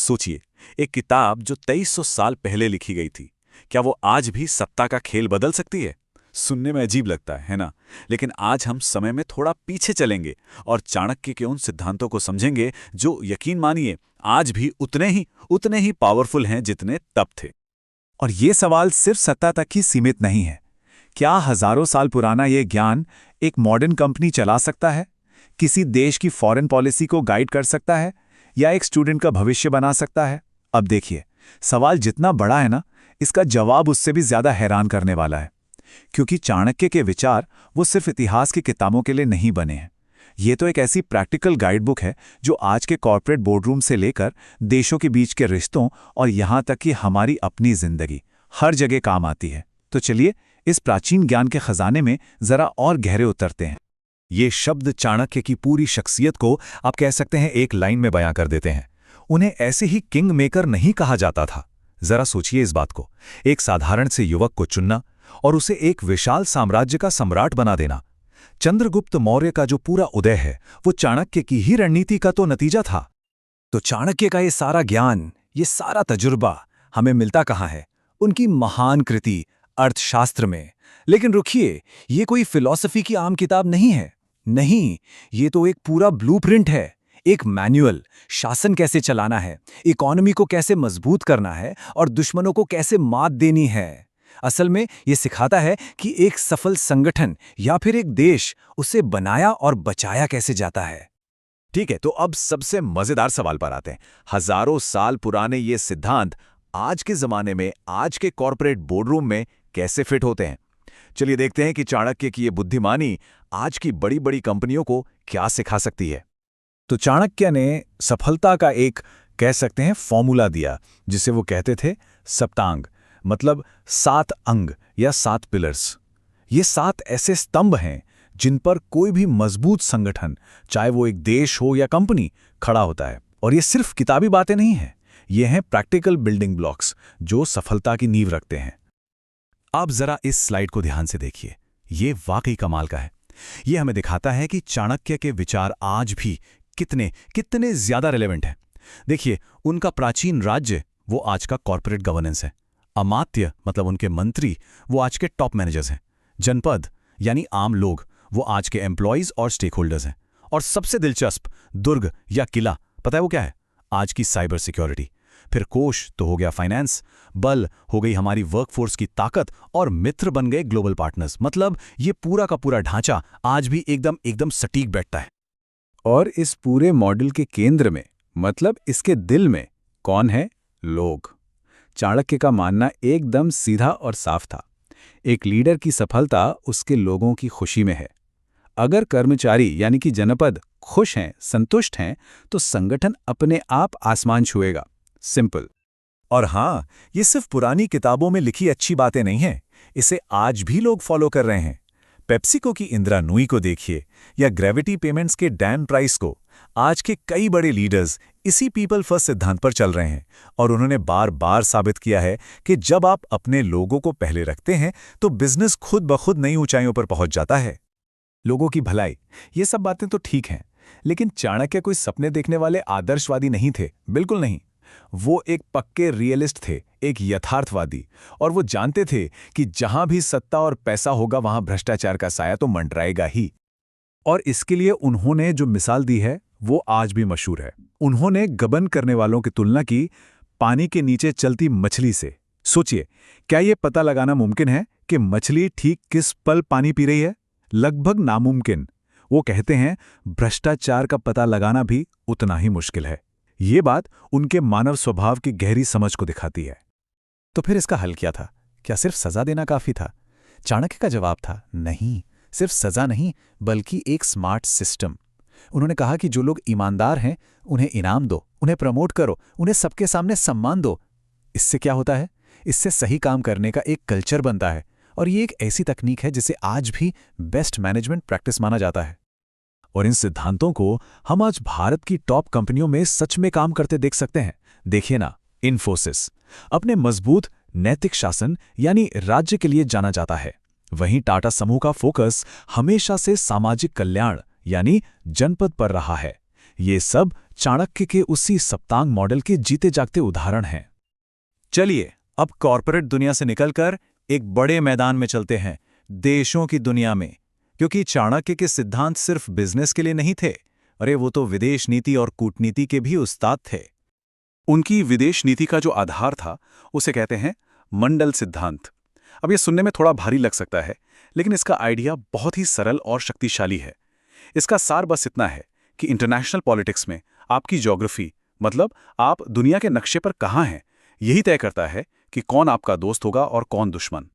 सोचिए, एक किताब जो 2300 साल पहले लिखी गई थी, क्या वो आज भी सत्ता का खेल बदल सकती है? सुनने में अजीब लगता है ना? लेकिन आज हम समय में थोड़ा पीछे चलेंगे और चाणक्य के उन सिद्धांतों को समझेंगे जो, यकीन मानिए, आज भी उतने ही पावरफुल हैं जितने तब थे। और ये सवाल सिर्फ सत्ता तक ही सीमित नहीं है। क्या हजारों साल पुराना ये ज्ञान एक मॉडर्न कंपनी चला सकता है, किसी देश की फॉरेन पॉलिसी को गाइड कर सकता है, या एक स्टूडेंट का भविष्य बना सकता है? अब देखिए, सवाल जितना बड़ा है ना, इसका जवाब उससे भी ज्यादा हैरान करने वाला है। क्योंकि चाणक्य के विचार वो सिर्फ इतिहास की किताबों के लिए नहीं बने हैं। ये तो एक ऐसी प्रैक्टिकल गाइडबुक है जो आज के कॉर्पोरेट बोर्डरूम से लेकर देशों के बीच के रिश्तों और यहाँ तक कि हमारी अपनी जिंदगी हर जगह काम आती है। तो चलिए इस प्राचीन ज्ञान के खजाने में जरा और गहरे उतरते हैं। ये शब्द चाणक्य की पूरी शख्सियत को आप कह सकते हैं एक लाइन में बयां कर देते हैं। उन्हें ऐसे ही किंग मेकर नहीं कहा जाता था। जरा सोचिए इस बात को, एक साधारण से युवक को चुनना और उसे एक विशाल साम्राज्य का सम्राट बना देना। चंद्रगुप्त मौर्य का जो पूरा उदय है वो चाणक्य की ही रणनीति का तो नतीजा था। तो चाणक्य का ये सारा ज्ञान, ये सारा तजुर्बा हमें मिलता कहाँ है? उनकी महान कृति अर्थशास्त्र में। लेकिन रुकिए, ये कोई फिलॉसफी की आम किताब नहीं है। नहीं, ये तो एक पूरा ब्लूप्रिंट है, एक मैनुअल। शासन कैसे चलाना है, इकोनॉमी को कैसे मजबूत करना है और दुश्मनों को कैसे मात देनी है। असल में ये सिखाता है कि एक सफल संगठन या फिर एक देश, उसे बनाया और बचाया कैसे जाता है। ठीक है, तो अब सबसे मजेदार सवाल पर आते हैं। हजारों साल पुराने ये सिद्धांत आज के जमाने में, आज के कॉर्पोरेट बोर्डरूम में कैसे फिट होते हैं? चलिए देखते हैं कि चाणक्य की ये बुद्धिमानी आज की बड़ी बड़ी कंपनियों को क्या सिखा सकती है। तो चाणक्य ने सफलता का एक, कह सकते हैं, फॉर्मूला दिया, जिसे वो कहते थे सप्तांग, मतलब 7 अंग या 7 पिलर्स। ये 7 ऐसे स्तंभ हैं जिन पर कोई भी मजबूत संगठन, चाहे वो एक देश हो या कंपनी, खड़ा होता है। और ये सिर्फ किताबी बातें नहीं हैं, ये हैं प्रैक्टिकल बिल्डिंग ब्लॉक्स जो सफलता की नींव रखते हैं। आप जरा इस स्लाइड को ध्यान से देखिए, ये वाकई कमाल का है। ये हमें दिखाता है कि चाणक्य के विचार आज भी कितने ज्यादा रिलेवेंट हैं। देखिए, उनका प्राचीन राज्य वो आज का कॉर्पोरेट गवर्नेंस है। अमात्य मतलब उनके मंत्री वो आज के टॉप मैनेजर्स हैं। जनपद यानी आम लोग वो आज के एम्प्लॉइज और स्टेक होल्डर्स हैं। और सबसे दिलचस्प, दुर्ग या किला, पता है वो क्या है? आज की साइबर सिक्योरिटी। फिर कोश तो हो गया फाइनेंस, बल हो गई हमारी वर्कफोर्स की ताकत, और मित्र बन गए ग्लोबल पार्टनर्स। मतलब ये पूरा का पूरा ढांचा आज भी एकदम सटीक बैठता है। और इस पूरे मॉडल के केंद्र में, मतलब इसके दिल में, कौन है? लोग। चाणक्य का मानना एकदम सीधा और साफ था। एक लीडर की सफलता उसके लोगों की खुशी में है। अगर कर्मचारी यानी कि जनपद खुश हैं, संतुष्ट हैं, तो संगठन अपने आप आसमान छुएगा। सिंपल। और हाँ, ये सिर्फ पुरानी किताबों में लिखी अच्छी बातें नहीं हैं, इसे आज भी लोग फॉलो कर रहे हैं। पेप्सिको की इंदिरा नूई को देखिए, या ग्रेविटी पेमेंट्स के डैन प्राइस को। आज के कई बड़े लीडर्स इसी पीपल फर्स्ट सिद्धांत पर चल रहे हैं, और उन्होंने बार बार साबित किया है कि जब आप अपने लोगों को पहले रखते हैं तो बिजनेस खुद ब खुद नई ऊंचाइयों पर पहुंच जाता है। लोगों की भलाई, ये सब बातें तो ठीक हैं, लेकिन चाणक्य कोई सपने देखने वाले आदर्शवादी नहीं थे, बिल्कुल नहीं। वो एक पक्के रियलिस्ट थे, एक यथार्थवादी। और वो जानते थे कि जहां भी सत्ता और पैसा होगा वहां भ्रष्टाचार का साया तो मंडराएगा ही। और इसके लिए उन्होंने जो मिसाल दी है वो आज भी मशहूर है। उन्होंने गबन करने वालों की तुलना की पानी के नीचे चलती मछली से। सोचिए, क्या ये पता लगाना मुमकिन है कि मछली ठीक किस पल पानी पी रही है? लगभग नामुमकिन। वो कहते हैं भ्रष्टाचार का पता लगाना भी उतना ही मुश्किल है। ये बात उनके मानव स्वभाव की गहरी समझ को दिखाती है। तो फिर इसका हल क्या था? क्या सिर्फ सजा देना काफी था? चाणक्य का जवाब था नहीं, सिर्फ सजा नहीं, बल्कि एक स्मार्ट सिस्टम। उन्होंने कहा कि जो लोग ईमानदार हैं उन्हें इनाम दो, उन्हें प्रमोट करो, उन्हें सबके सामने सम्मान दो। इससे क्या होता है? इससे सही काम करने का एक कल्चर बनता है। और ये एक ऐसी तकनीक है जिसे आज भी बेस्ट मैनेजमेंट प्रैक्टिस माना जाता है। और इन सिद्धांतों को हम आज भारत की टॉप कंपनियों में सच में काम करते देख सकते हैं। देखिए ना, इन्फोसिस अपने मजबूत नैतिक शासन यानी राज्य के लिए जाना जाता है। वहीं टाटा समूह का फोकस हमेशा से सामाजिक कल्याण यानी जनपद पर रहा है। ये सब चाणक्य के उसी सप्तांग मॉडल के जीते जागते उदाहरण हैं। चलिए अब कॉरपोरेट दुनिया से निकलकर एक बड़े मैदान में चलते हैं, देशों की दुनिया में। क्योंकि चाणक्य के सिद्धांत सिर्फ बिजनेस के लिए नहीं थे, अरे वो तो विदेश नीति और कूटनीति के भी उस्ताद थे। उनकी विदेश नीति का जो आधार था उसे कहते हैं मंडल सिद्धांत। अब ये सुनने में थोड़ा भारी लग सकता है, लेकिन इसका आइडिया बहुत ही सरल और शक्तिशाली है। इसका सार बस इतना है कि इंटरनेशनल पॉलिटिक्स में आपकी ज्योग्राफी, मतलब आप दुनिया के नक्शे पर कहाँ हैं, यही तय करता है कि कौन आपका दोस्त होगा और कौन दुश्मन।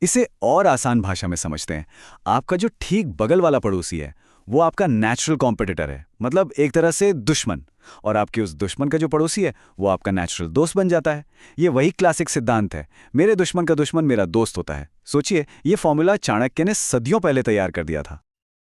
इसे और आसान भाषा में समझते हैं, आपका जो ठीक बगल वाला पड़ोसी है वो आपका नेचुरल कॉम्पिटिटर है, मतलब एक तरह से दुश्मन, और आपके उस दुश्मन का जो पड़ोसी है वो आपका नेचुरल दोस्त बन जाता है। ये वही क्लासिक सिद्धांत है, मेरे दुश्मन का दुश्मन मेरा दोस्त होता है। सोचिए, ये फॉर्मूला चाणक्य ने सदियों पहले तैयार कर दिया था।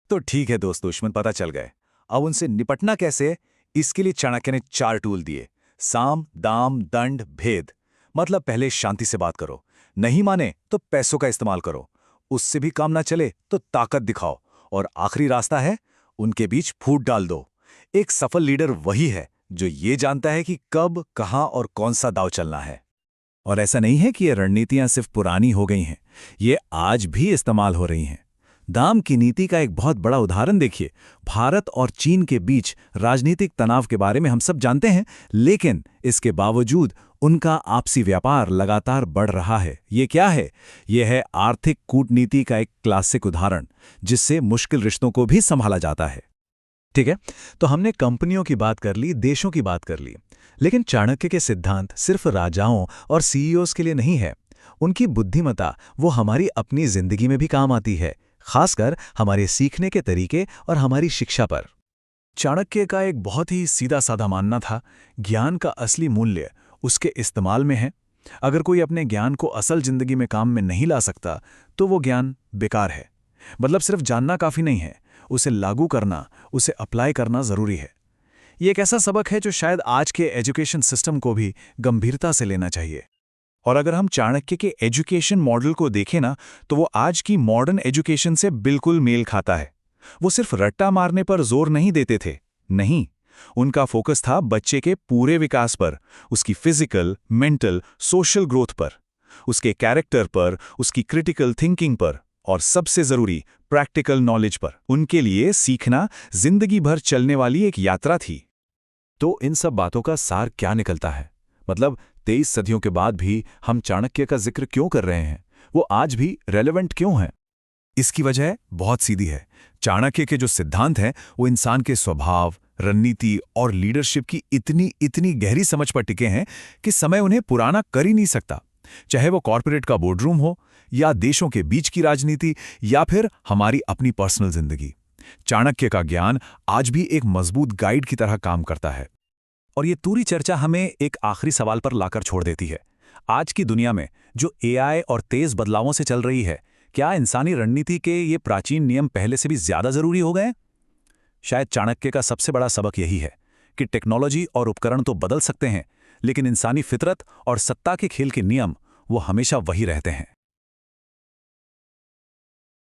तो ठीक है, दोस्त दुश्मन पता चल गए। अब उनसे निपटना कैसे, इसके लिए चाणक्य ने 4 टूल दिए: साम, दाम, दंड, भेद। मतलब पहले शांति से बात करो, नहीं माने तो पैसों का इस्तेमाल करो, उससे भी काम ना चले तो ताकत दिखाओ, और आखिरी रास्ता है, उनके बीच फूट डाल दो। एक सफल लीडर वही है जो ये जानता है कि कब, कहां और कौन सा दांव चलना है। और ऐसा नहीं है कि ये रणनीतियां सिर्फ पुरानी हो गई हैं, ये आज भी इस्तेमाल हो रही हैं। दाम की नीति का एक बहुत बड़ा उदाहरण देखिए। भारत और चीन के बीच राजनीतिक तनाव के बारे में हम सब जानते हैं, लेकिन इसके बावजूद उनका आपसी व्यापार लगातार बढ़ रहा है। ये क्या है? यह है आर्थिक कूटनीति का एक क्लासिक उदाहरण, जिससे मुश्किल रिश्तों को भी संभाला जाता है। ठीक है, तो हमने कंपनियों की बात कर ली, देशों की बात कर ली, लेकिन चाणक्य के सिद्धांत सिर्फ राजाओं और सीईओज के लिए नहीं है। उनकी बुद्धिमत्ता वो हमारी अपनी जिंदगी में भी काम आती है, खासकर हमारे सीखने के तरीके और हमारी शिक्षा पर। चाणक्य का एक बहुत ही सीधा साधा मानना था, ज्ञान का असली मूल्य उसके इस्तेमाल में है। अगर कोई अपने ज्ञान को असल जिंदगी में काम में नहीं ला सकता तो वो ज्ञान बेकार है। मतलब सिर्फ जानना काफी नहीं है, उसे लागू करना, उसे अप्लाई करना जरूरी है। ये एक ऐसा सबक है जो शायद आज के एजुकेशन सिस्टम को भी गंभीरता से लेना चाहिए। और अगर हम चाणक्य के एजुकेशन मॉडल को देखें ना, तो वो आज की मॉडर्न एजुकेशन से बिल्कुल मेल खाता है। वो सिर्फ रट्टा मारने पर जोर नहीं देते थे, नहीं, उनका फोकस था बच्चे के पूरे विकास पर, उसकी फिजिकल, मेंटल, सोशल ग्रोथ पर, उसके कैरेक्टर पर, उसकी क्रिटिकल थिंकिंग पर, और सबसे जरूरी प्रैक्टिकल नॉलेज पर। उनके लिए सीखना जिंदगी भर चलने वाली एक यात्रा थी। तो इन सब बातों का सार क्या निकलता है? मतलब 23 सदियों के बाद भी हम चाणक्य का जिक्र क्यों कर रहे हैं? वो आज भी रेलेवेंट क्यों हैं? इसकी वजह बहुत सीधी है। चाणक्य के जो सिद्धांत हैं वो इंसान के स्वभाव, रणनीति और लीडरशिप की इतनी गहरी समझ पर टिके हैं कि समय उन्हें पुराना कर ही नहीं सकता। चाहे वो कॉर्पोरेट का बोर्डरूम हो, या देशों के बीच की राजनीति, या फिर हमारी अपनी पर्सनल जिंदगी, चाणक्य का ज्ञान आज भी एक मजबूत गाइड की तरह काम करता है। और ये पूरी चर्चा हमें एक आखिरी सवाल पर लाकर छोड़ देती है। आज की दुनिया में जो एआई और तेज बदलावों से चल रही है, क्या इंसानी रणनीति के ये प्राचीन नियम पहले से भी ज्यादा जरूरी हो गए? शायद चाणक्य का सबसे बड़ा सबक यही है कि टेक्नोलॉजी और उपकरण तो बदल सकते हैं, लेकिन इंसानी फितरत और सत्ता के खेल के नियम वो हमेशा वही रहते हैं।